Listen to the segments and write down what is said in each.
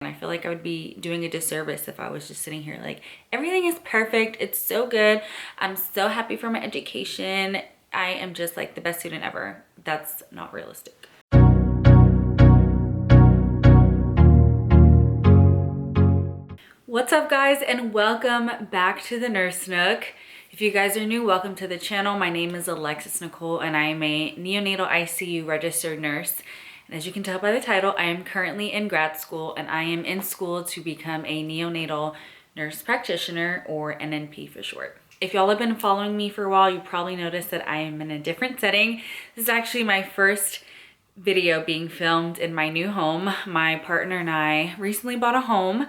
And I feel like I would be doing a disservice if I was just sitting here like, everything is perfect. It's so good. I'm so happy for my education. I am just like the best student ever. That's not realistic. What's up guys, and welcome back to the Nurse Nook. If you guys are new, welcome to the channel. My name is Alexis Nicole and I am a neonatal ICU registered nurse. And as you can tell by the title, I am currently in grad school and I am in school to become a neonatal nurse practitioner, or NNP for short. If y'all have been following me for a while, you probably noticed that I am in a different setting. This is actually my first video being filmed in my new home. My partner and I recently bought a home.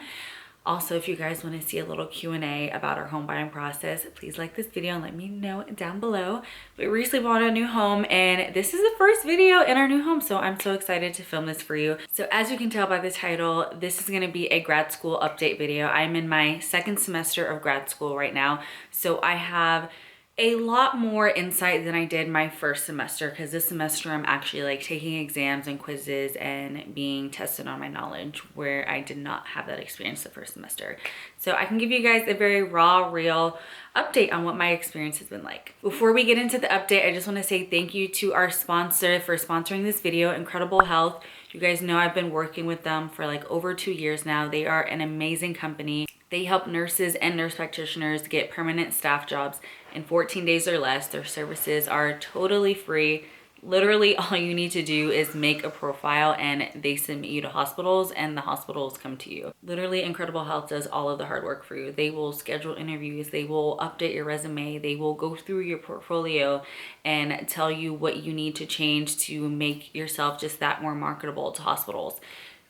Also, if you guys want to see a little Q&A about our home buying process, please like this video and let me know down below. We recently bought a new home and this is the first video in our new home, so I'm so excited to film this for you. So as you can tell by the title, this is going to be a grad school update video. I'm in my second semester of grad school right now, so I have a lot more insight than I did my first semester, because this semester I'm actually like taking exams and quizzes and being tested on my knowledge, where I did not have that experience the first semester. So I can give you guys a very raw, real update on what my experience has been like. Before we get into the update, I just want to say thank you to our sponsor for sponsoring this video, Incredible Health. You guys know I've been working with them for like over 2 years now. They are an amazing company. They help nurses and nurse practitioners get permanent staff jobs in 14 days or less. Their services are totally free. Literally all you need to do is make a profile and they submit you to hospitals and the hospitals come to you. Literally Incredible Health does all of the hard work for you. They will schedule interviews, they will update your resume, they will go through your portfolio and tell you what you need to change to make yourself just that more marketable to hospitals.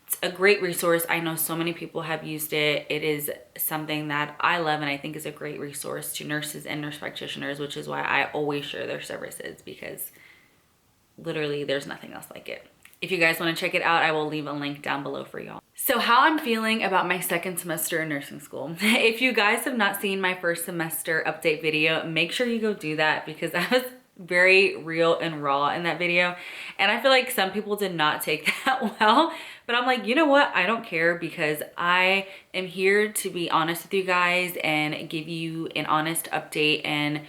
It's a great resource. I know so many people have used it. It is something that I love and I think is a great resource to nurses and nurse practitioners, which is why I always share their services, because literally there's nothing else like it. If you guys want to check it out, I will leave a link down below for y'all. So how I'm feeling about my second semester in nursing school. If you guys have not seen my first semester update video, make sure you go do that, because I was very real and raw in that video. And I feel like some people did not take that well, but I'm like, you know what? I don't care, because I am here to be honest with you guys and give you an honest update and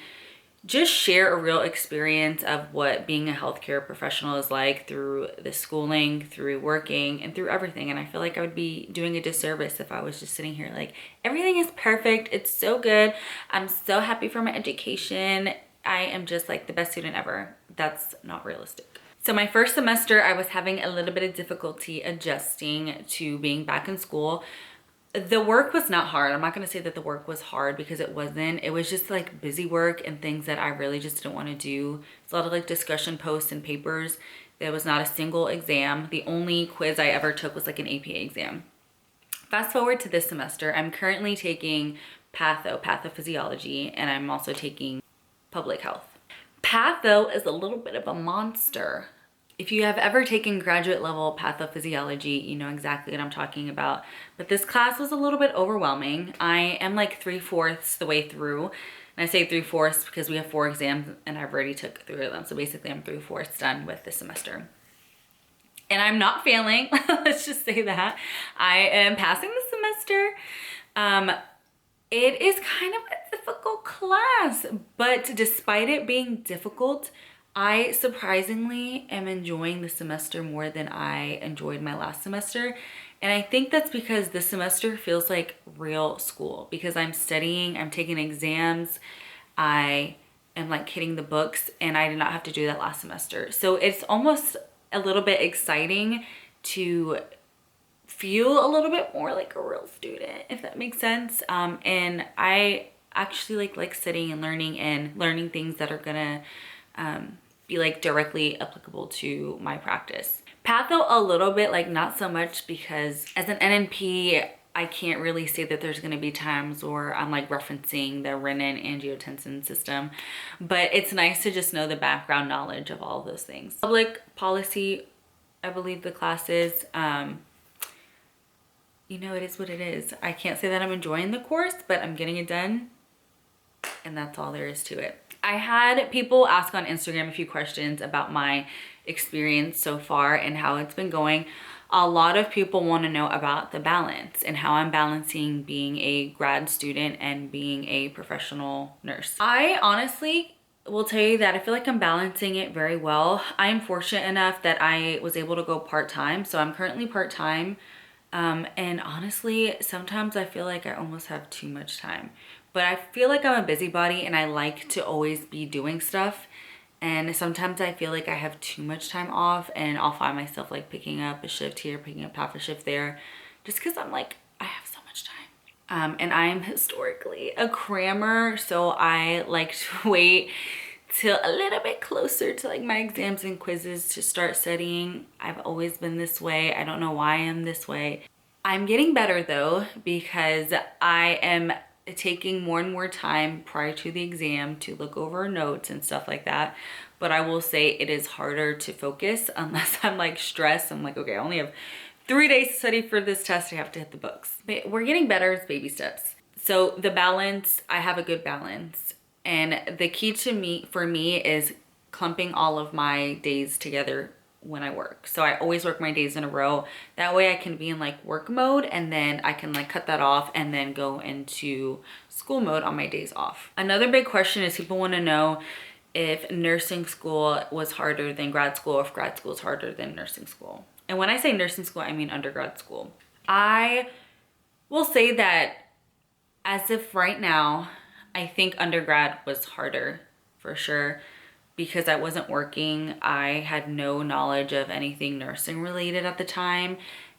just share a real experience of what being a healthcare professional is like through the schooling, through working, and through everything. And I feel like I would be doing a disservice if I was just sitting here like, everything is perfect. It's so good. I'm so happy for my education. I am just like the best student ever. That's not realistic. So my first semester, I was having a little bit of difficulty adjusting to being back in school. The work was not hard. I'm not going to say that the work was hard, because it wasn't. It was just like busy work and things that I really just didn't want to do. It's a lot of like discussion posts and papers. There was not a single exam. The only quiz I ever took was like an APA exam. Fast forward to this semester, I'm currently taking pathophysiology, and I'm also taking public health. Patho is a little bit of a monster. If you have ever taken graduate level pathophysiology, you know exactly what I'm talking about. But this class was a little bit overwhelming. I am like 3/4 the way through. And I say 3/4 because we have 4 exams and I've already took 3 of them. So basically I'm 3/4 done with this semester. And I'm not failing. Let's just say that. I am passing the semester. It is kind of a difficult class, but despite it being difficult, I surprisingly am enjoying the semester more than I enjoyed my last semester. And I think that's because this semester feels like real school, because I'm studying, I'm taking exams, I am like hitting the books, and I did not have to do that last semester. So it's almost a little bit exciting to feel a little bit more like a real student, if that makes sense. And I actually like studying and learning things that are gonna be like directly applicable to my practice. Patho a little bit, like not so much, because as an NNP, I can't really say that there's going to be times where I'm like referencing the renin-angiotensin system, but it's nice to just know the background knowledge of all of those things. Public policy, I believe the class is, you know, it is what it is. I can't say that I'm enjoying the course, but I'm getting it done, and that's all there is to it. I had people ask on Instagram a few questions about my experience so far and how it's been going. a lot of people want to know about the balance and how I'm balancing being a grad student and being a professional nurse. I honestly will tell you that I feel like I'm balancing it very well. I am fortunate enough that I was able to go part-time. So I'm currently part-time. And honestly, sometimes I feel like I almost have too much time. But I feel like I'm a busybody and I like to always be doing stuff. And sometimes I feel like I have too much time off and I'll find myself like picking up a shift here, picking up half a shift there, just because I'm like, I have so much time. And I'm historically a crammer, so I like to wait till a little bit closer to like my exams and quizzes to start studying. I've always been this way. I don't know why I'm this way. I'm getting better though, because I am taking more and more time prior to the exam to look over notes and stuff like that. But I will say it is harder to focus unless I'm like stressed. I'm like, okay, I only have 3 days to study for this test. I have to hit the books. But we're getting better. It's baby steps. So the balance, I have a good balance. And the key for me is clumping all of my days together when I work. So I always work my days in a row. That way I can be in like work mode and then I can like cut that off and then go into school mode on my days off. Another big question is people want to know if nursing school was harder than grad school, or if grad school is harder than nursing school. And when I say nursing school, I mean undergrad school. I will say that as of right now, I think undergrad was harder for sure, because I wasn't working. I had no knowledge of anything nursing related at the time,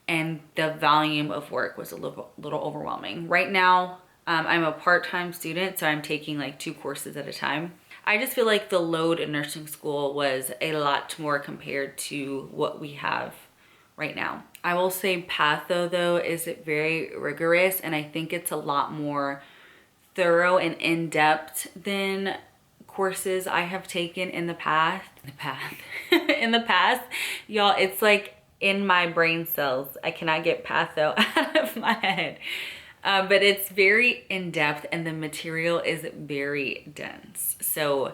and the volume of work was a little overwhelming. Right now, I'm a part-time student, so I'm taking like 2 courses at a time. I just feel like the load in nursing school was a lot more compared to what we have right now. I will say patho though is very rigorous, and I think it's a lot more thorough and in-depth than courses I have taken in the past. In the past, y'all, it's like in my brain cells. I cannot get patho out of my head. But it's very in-depth and the material is very dense. So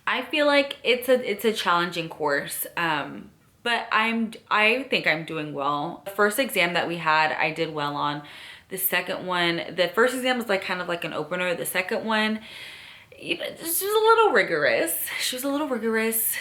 I feel like it's a challenging course. But I think I'm doing well. The first exam that we had, I did well on. The second one, the first exam was like kind of like an opener. The second one, she was a little rigorous.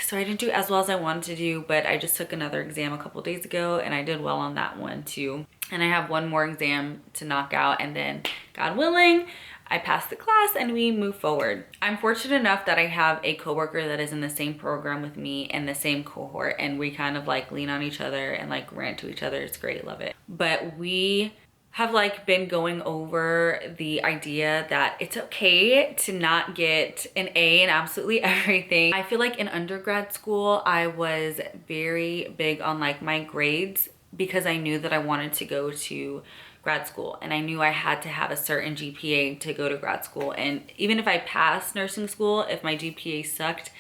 So I didn't do as well as I wanted to do, but I just took another exam a couple days ago and I did well on that one too. And I have one more exam to knock out, and then God willing, I pass the class and we move forward. I'm fortunate enough that I have a coworker that is in the same program with me and the same cohort, and we kind of like lean on each other and like rant to each other. It's great, love it. But we have like been going over the idea that it's okay to not get an A in absolutely everything. I feel like in undergrad school, I was very big on like my grades because I knew that I wanted to go to grad school, and I knew I had to have a certain GPA to go to grad school. And even if I passed nursing school, if my GPA sucked,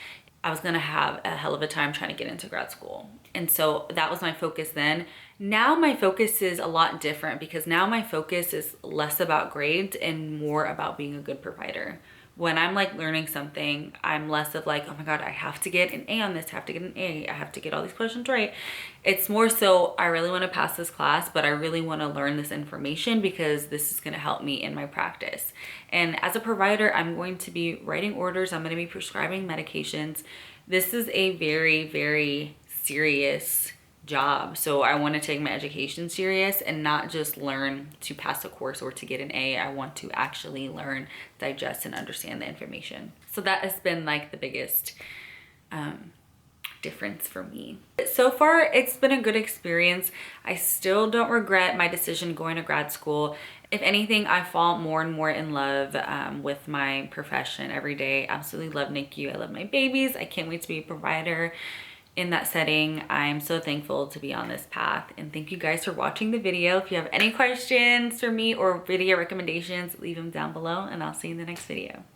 I was gonna have a hell of a time trying to get into grad school. And so that was my focus then. Now my focus is a lot different, because now my focus is less about grades and more about being a good provider. When I'm like learning something, I'm less of like, oh my God, I have to get an A on this, I have to get an A, I have to get all these questions right. It's more so, I really want to pass this class, but I really want to learn this information because this is going to help me in my practice. And as a provider, I'm going to be writing orders, I'm going to be prescribing medications. This is a very, very serious job. So I want to take my education serious and not just learn to pass a course or to get an A. I want to actually learn, digest, and understand the information. So that has been like the biggest difference for me. So far, it's been a good experience. I still don't regret my decision going to grad school. If anything, I fall more and more in love with my profession every day. Absolutely love NICU. I love my babies. I can't wait to be a provider in that setting. I'm so thankful to be on this path, and thank you guys for watching the video. If you have any questions for me or video recommendations, leave them down below, and I'll see you in the next video.